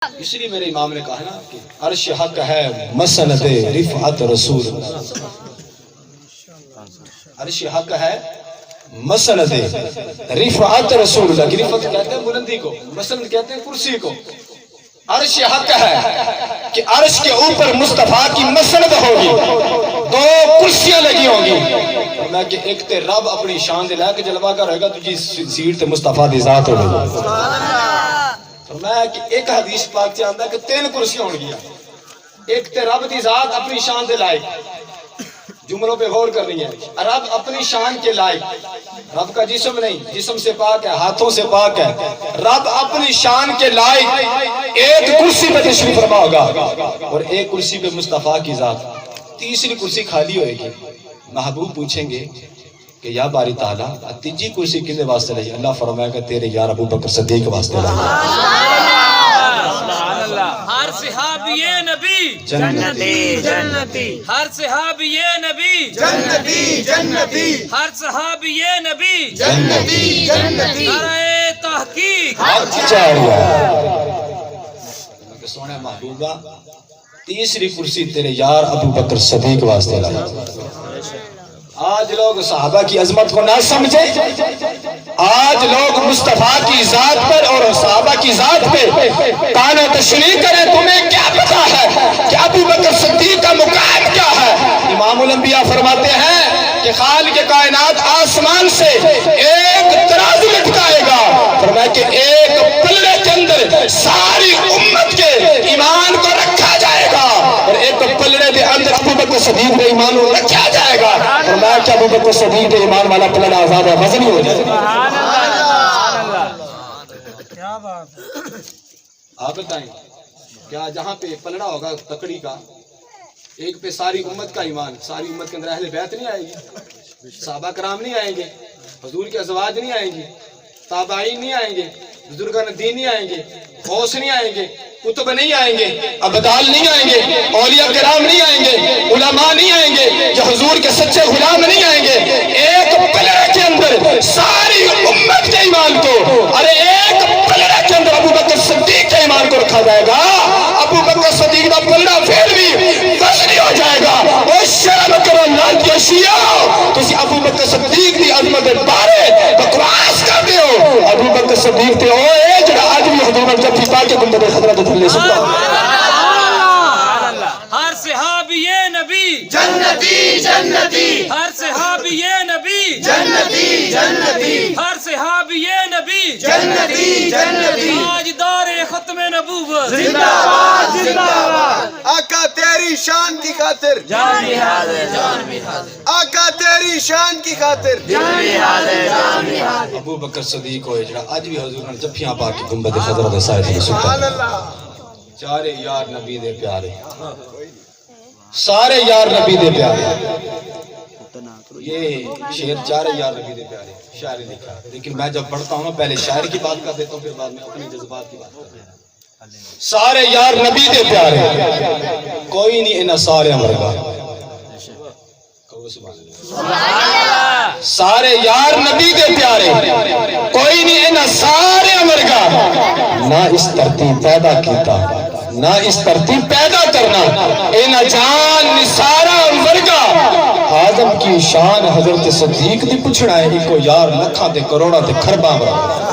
اس لیے میرے امام نے کہا نا کہ عرش حق ہے مسند رفعت رسول اللہ، عرش حق ہے مسند رفعت رسول اللہ، کی رفعت کہتے ہیں بلندی کو، مسند کہتے ہیں کرسی کو۔ عرش حق ہے کہ عرش کے اوپر مصطفیٰ کی مسند ہوگی، دو کرسیاں لگی ہوں گی، فرمایا کہ ایک تے رب اپنی شان دے لے کے جلوہ کر رہے گا، تجھی سیٹ تے مصطفیٰ دی ذات ہوگی۔ فرمایا کہ ایک حدیث پاک سے آندہ ہے کہ 3 کرسیاں ہوں گیا، ایک تے رب دی ذات اپنی شان دے لائق، جملوں پہ غور کرنی ہے، رب اپنی شان کے لائق، رب کا جسم نہیں، جسم سے پاک ہے، ہاتھوں سے پاک ہے، رب اپنی شان کے لائق ایک کرسی پہ تشریف فرما ہوگا اور ایک کرسی پہ مصطفیٰ کی ذات، تیسری کرسی خالی ہوئے گی۔ محبوب پوچھیں گے کہ یا باری تعالیٰ تیجی کرسی کنے واسطے لئی؟ اللہ فرمائے گا تیرے یار ابو بکر صدیق واسطے لئی۔ ہر صحابی نبی جنتی جنتی، ہر صحابی نبی جنتی جنتی، ہر صحابی نبی جنتی جنتی، نعرہ تحقیق۔ کہ سونے محبوبہ تیسری کرسی تیرے یار ابو بکر صدیق واسطے لائی۔ آج لوگ صحابہ کی عظمت کو نہ سمجھے، آج لوگ مصطفیٰ کی ذات پر اور صحابہ کی ذات پہ طعن و تشنیع کریں۔ تمہیں کیا پتا ہے کہ ابو بکر صدیق کا مقام کیا ہے؟ امام الانبیاء فرماتے ہیں کہ خالق کائنات آسمان سے ایک ترازو لٹکائے گا، فرمایا کہ ایک پلڑے کے اندر ساری امت کے ایمان کو رکھا جائے گا اور ایک پلڑے کے اندر ابو بکر صدیق کے ایمان کو رکھا جائے گا، فرمایا کہ ابو بکر صدیق کے ایمان والا پلڑا آزاد ہے، وزن ہو جائے گا۔ کیا بات! آپ بتائیں کیا جہاں پہ پلڑا ہوگا تکڑی کا، ایک پہ ساری امت کا ایمان، ساری امت کے اندر اہل بیت نہیں آئے گی، صحابہ کرام نہیں آئیں گے، حضور کے ازواج نہیں آئیں گے، تابعین نہیں آئیں گے، بزرگان دین نہیں آئیں گے، غوث نہیں آئیں گے، کتب نہیں آئیں گے، ابدال نہیں آئیں گے، اولیاء کرام نہیں آئیں گے، علماء نہیں آئیں گے، جو حضور کے سچے غلام نہیں آئیں گے۔ ایک پلڑے کے اندر ساری امت کے ایمان کو، ارے ایک پلڑے کے اندر ابو بکر صدیق کے ایمان کو رکھا جائے گا، ابو بکر صدیق کا پلڑا پھر بھی وزنی ہو جائے گا۔ وہ شرم کرو لانتی شیعہ، تسی ابو بکر صدیق دی عظمت بارے بکواس کرتے ہو۔ ابو بکر صدیق تے ہوئے جڑا آج بھی حضور جب بھی پاک کے گنبد خضرا تے تھلے سبحان اللہ۔ ہر صحابی نبی جنتی جنتی، ہر صحابی نبی جنتی جنتی، ہر صحابی نبی جنتی جنتی، تاجدار ختم نبوت زندہ باد زندہ باد، آقا تیری شان کی خاطر جان بھی حاضر، جان بھی حاضر، آقا تیری شان کی خاطر جان بھی حاضر، جان بھی حاضر۔ ابو بکر صدیق ہوئے جڑا آج بھی حضور نے جفیاں پاک کی گنبد خضرا دے سائے تے سبحان ستا، اللہ، چارے یار نبی دے پیارے، سارے یار نبی دے پیارے۔ یہ شعر چارے یار نبی دے پیارے شاعر نے لکھا، لیکن میں جب پڑھتا ہوں نا پہلے شاعر کی بات کر دیتا ہوں، پھر بعد میں اپنی جذبات کی بات کرتا ہوں۔ سارے یار نبی دے پیارے، کوئی نہیں انہاں سارے مرگا، کہو سبحان اللہ۔ سارے یار نبی دے پیارے، کوئی نہیں انہاں سارے مرگا، نہ اس ترتیب پیدا کیتا نہ اس ترتیب پیدا کرنا، انہاں جان نثارا ورگا۔ آدم کی شان حضرت صدیق دی پوچھنا ہے، ایک کو یار لکھاں تے کروڑاں تے کھرباں ورگا۔